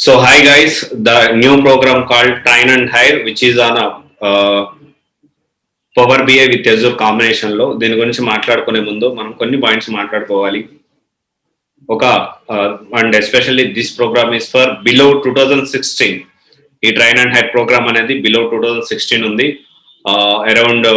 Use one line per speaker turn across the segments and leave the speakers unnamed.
So hi guys, the new program called Train and Hire, which is on a Power BI with Azure combination లో దీని గురించి మాట్లాడుకునే ముందు మనం కొన్ని పాయింట్స్ మాట్లాడుకోవాలి. ఒక and especially this program is for below 2016. ఈ ట్రైన్ అండ్ హైర్ ప్రోగ్రామ్ అనేది బిలో 2016 ఉంది. అరౌండ్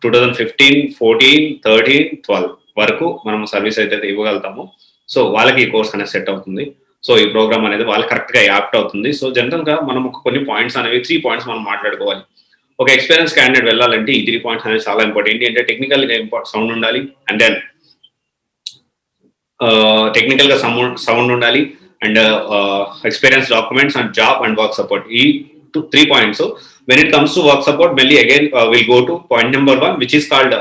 2015, 14, 13, 12 వరకు మనం సర్వీస్ అయితే ఇవ్వగలుగుతాము. సో వాళ్ళకి ఈ కోర్స్ అనేది సెట్ అవుతుంది. సో ఈ ప్రోగ్రామ్ అనేది వాళ్ళకి కరెక్ట్ గా యాప్ట్ అవుతుంది. సో జనరల్ గా మనం కొన్ని పాయింట్స్ అనేవి 3 పాయింట్స్ మనం మాట్లాడుకోవాలి. ఒక ఎక్స్పీరియన్స్ క్యాండిడేట్ వెళ్ళాలంటే ఈ 3 పాయింట్స్ అనేది చాలా ఇంపార్టెంట్. ఏంటి అంటే టెక్నికల్ గా సౌండ్ ఉండాలి, అండ్ దెన్ టెక్నికల్ గా సౌండ్ ఉండాలి, and experience documents and job and work support. ఈ 3 పాయింట్స్. When it comes to work support, మళ్ళీ again will go to point number 1, which is called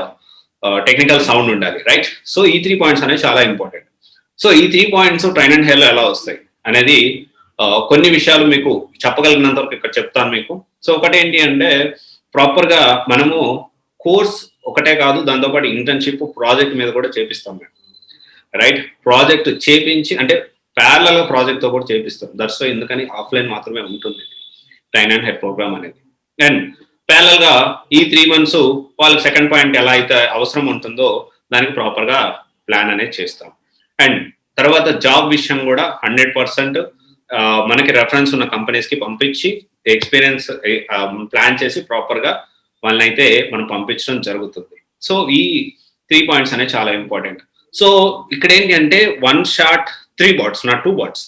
technical sound ఉండాలి, right? So ఈ 3 points అనేవి చాలా important. So ఈ 3 points train and hire లో ఎలా వస్తాయి అనేది కొన్ని విషయాలు మీకు చెప్పగలిగినంత వరకు ఇక్కడ చెప్తాను మీకు. సో ఒకటి ఏంటి అంటే ప్రాపర్ గా మనము కోర్స్ ఒకటే కాదు, దాంతోపాటు ఇంటర్న్షిప్, ప్రాజెక్ట్ మీద కూడా చేపిస్తాం మేము, రైట్? ప్రాజెక్ట్ చేపించి అంటే ప్యారలల్ గా ప్రాజెక్ట్ తో కూడా చేపిస్తాం. దట్స్ వై ఎందుకని ఆఫ్లైన్ మాత్రమే ఉంటుంది ట్రైన్ అండ్ హైర్ ప్రోగ్రామ్ అనేది. అండ్ ప్యారలల్ గా ఈ 3 months వాళ్ళకి సెకండ్ పాయింట్ ఎలా అయితే అవసరం ఉంటుందో దానికి ప్రాపర్ గా ప్లాన్ అనేది చేస్తాం. అండ్ తర్వాత జాబ్ విషయం కూడా 100% మనకి రెఫరెన్స్ ఉన్న కంపెనీస్ కి పంపించి ఎక్స్పీరియన్స్ ప్లాన్ చేసి ప్రాపర్ గా వాళ్ళని అయితే మనం పంపించడం జరుగుతుంది. సో ఈ 3 పాయింట్స్ అనేవి చాలా ఇంపార్టెంట్. సో ఇక్కడ ఏంటి అంటే 1 shot 3 bots, not 2 bots,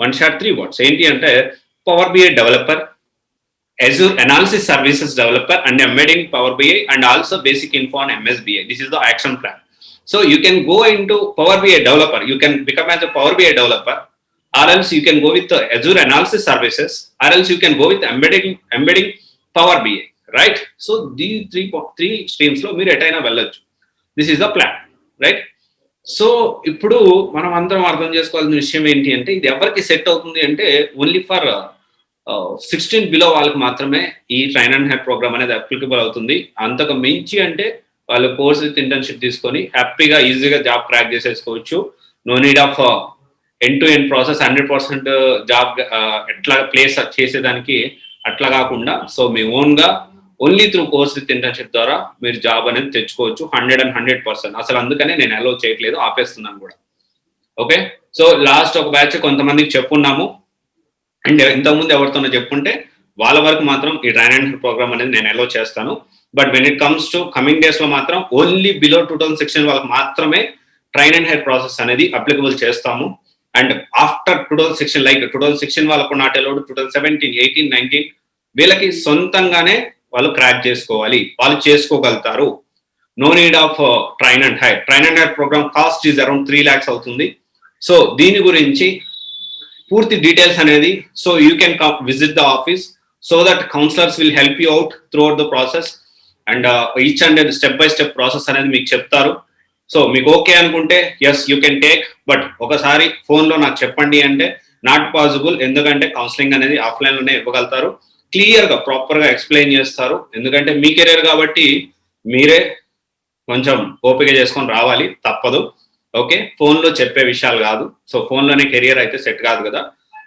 1 shot 3 bots. ఏంటి అంటే power BI developer, Azure Analysis Services Developer, and embedding Power BI, and also basic info on MSBI. This is the action plan. So you can go into Power BI developer. You can become as a Power BI developer, or else you can go with the Azure Analysis Services, or else you can go with embedding Power BI, right? So these three streams lo meer etaina vellochu. This is the plan, right? So ఇప్పుడు మనం అందరం అర్థం చేసుకోవాల్సిన విషయం ఏంటి అంటే ఇది ఎవరికి సెట్ అవుతుంది అంటే ఓన్లీ ఫర్ 16 బిలో వాళ్ళకి మాత్రమే ఈ ట్రైన్ అండ్ హైర్ ప్రోగ్రామ్ అనేది అప్లికబుల్ అవుతుంది. అంతకు మించి అంటే వాళ్ళు కోర్స్ విత్ ఇంటర్న్షిప్ తీసుకొని హ్యాపీగా ఈజీగా జాబ్ క్రాక్ చేసేసుకోవచ్చు. No need of end to end process 100% job ఎట్లా ప్లేస్ చేసేదానికి అట్లా కాకుండా, సో మీ ఓన్ గా only through course with internship ద్వారా మీరు జాబ్ అనేది తెచ్చుకోవచ్చు 100%. అసలు అందుకనే నేను అలౌ చేయట్లేదు, ఆపేస్తున్నాను కూడా. ఓకే, సో లాస్ట్ ఒక బ్యాచ్ కొంతమందికి చెప్పున్నాము, అండ్ ఇంతకుముందు ఎవరితోనో చెప్పుంటే వాళ్ళ వరకు మాత్రం ఈ ట్రైన్ అండ్ హైర్ ప్రోగ్రామ్ అనేది నేను అలౌ చేస్తాను. But when it comes to coming days లో మాత్రం ఓన్లీ బిలో 2016 వాళ్ళకి మాత్రమే ట్రైన్ అండ్ హైర్ ప్రాసెస్ అనేది అప్లికబుల్ చేస్తాము. అండ్ ఆఫ్టర్ 2016, లైక్ 2016 వాళ్ళకు నాట్ అలౌడ్, 2017, 18, 19 వీళ్ళకి సొంతంగానే వాళ్ళు క్రాక్ చేసుకోవాలి, వాళ్ళు చేసుకోగలుగుతారు. No need of train and hire. Train and hire program cost is around 3 lakhs అవుతుంది. సో దీని గురించి పూర్తి డీటెయిల్స్ అనేది, so you can visit the office so that counsellors will help you out throughout the process, and each and step by step process అనేది మీకు చెప్తారు. So మీకు okay అనుకుంటే yes you can take, but ఒకసారి ఫోన్లో నాకు చెప్పండి అంటే నాట్ పాసిబుల్. ఎందుకంటే కౌన్సిలింగ్ అనేది ఆఫ్లైన్ లోనే ఇవ్వగలుగుతారు, క్లియర్ గా ప్రాపర్ గా ఎక్స్ప్లెయిన్ చేస్తారు. ఎందుకంటే మీ కెరీర్ కాబట్టి మీరే కొంచెం ఓపిక చేసుకొని రావాలి, తప్పదు. ఓకే, ఫోన్ లో చెప్పే విషయాలు కాదు. సో ఫోన్ లోనే కెరియర్ అయితే సెట్ కాదు కదా.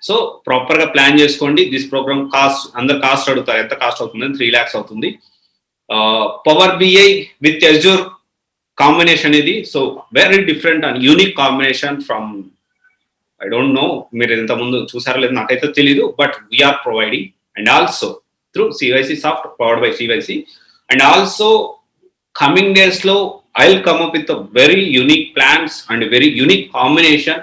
సో ప్రాపర్ గా ప్లాన్ చేసుకోండి. దిస్ ప్రోగ్రామ్ కాస్ట్, అందరు కాస్ట్ అడుగుతారు ఎంత కాస్ట్ అవుతుంది, 3 lakhs అవుతుంది. Power BI with Azure combination ఇది. So very different and unique combination from, I don't know మీరు ఇంత ముందు చూసారో లేదు నాకైతే తెలీదు, but we're providing, and also through CYC soft, powered by CYC. And also coming days లో I'll come up with a very unique plans and a very unique combination.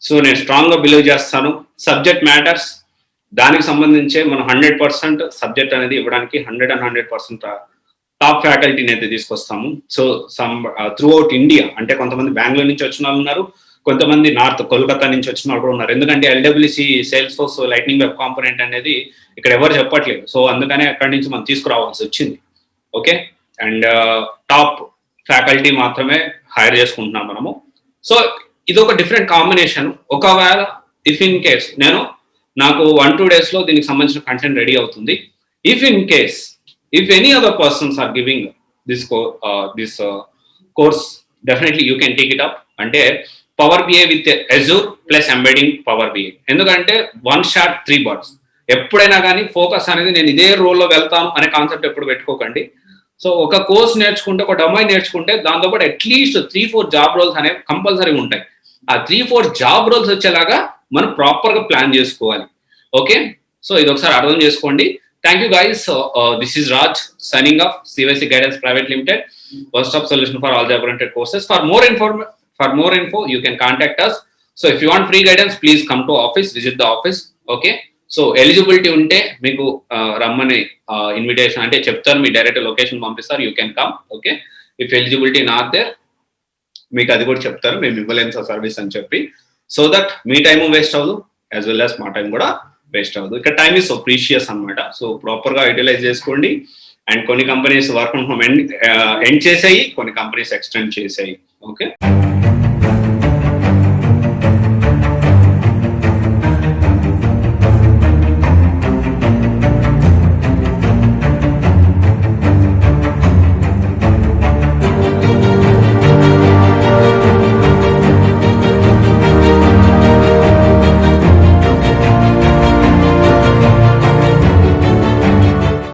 So నేను strong గా బిలీవ్ చేస్తాను. Subject matters, దానికి సంబంధించే మనం 100% subject అనేది ఇవ్వడానికి 100% top ఫ్యాకల్టీని అయితే తీసుకొస్తాము. సో త్రూ అవుట్ ఇండియా, అంటే కొంతమంది బెంగళూరు నుంచి వచ్చిన వాళ్ళు ఉన్నారు, కొంతమంది నార్త్ కోల్కతా నుంచి వచ్చిన వాళ్ళు కూడా ఉన్నారు. ఎందుకంటే LWC, sales force, lightning web component అనేది ఇక్కడ ఎవరు చెప్పట్లేదు. సో అందుకనే అక్కడి నుంచి మనం తీసుకురావాల్సి వచ్చింది. ఓకే, అండ్ టాప్ ఫ్యాకల్టీ మాత్రమే హైర్ చేసుకుంటున్నాం మనము. సో ఇది ఒక డిఫరెంట్ కాంబినేషన్. ఒకవేళ ఇఫ్ ఇన్ కేస్ నాకు 1-2 days లో దీనికి సంబంధించిన కంటెంట్ రెడీ అవుతుంది. If in case if any other persons are giving this course, definitely you can take it up. అంటే power BI with Azure plus embedding power BI. ఎందుకంటే 1 shot 3 birds. ఎప్పుడైనా కానీ focus అనేది నేను ఇదే రోల్లో వెళ్తాను అనే కాన్సెప్ట్ ఎప్పుడు పెట్టుకోకండి. సో ఒక కోర్స్ నేర్చుకుంటే, ఒక డొమైన్ నేర్చుకుంటే దాంతోపాటు అట్లీస్ట్ 3-4 జాబ్ రోల్స్ అనేవి కంపల్సరీ ఉంటాయి. ఆ 3-4 జాబ్ రోల్స్ వచ్చేలాగా మనం ప్రాపర్ గా ప్లాన్ చేసుకోవాలి. ఓకే, సో ఇది ఒకసారి అర్థం చేసుకోండి. Thank you guys. This is Raj signing off CYC Guidance Private Limited, one stop solution for all job oriented courses. For more info you can contact us. So if you want free guidance, please come to office, visit the office. Okay, so eligibility ఉంటే మీకు రమ్మని invitation అంటే చెప్తారు, మీ direct location పంపిస్తారు, you can come. Okay, if eligibility not there మీకు అది కూడా చెప్తారు, మేము ఇవ్వలేము సర్వీస్ అని చెప్పి. సో దట్ మీ టైం వేస్ట్ అవ్వదు, యాజ్ వెల్ యాజ్ మా టైం కూడా వేస్ట్ అవ్వదు. ఇక్కడ టైం ఇస్ సో ప్రీషియస్ అనమాట. సో ప్రాపర్ గా యూటిలైజ్ చేసుకోండి. అండ్ కొన్ని companies work from home end చేసాయి, కొన్ని కంపెనీస్ ఎక్స్టెండ్ చేసాయి. ఓకే.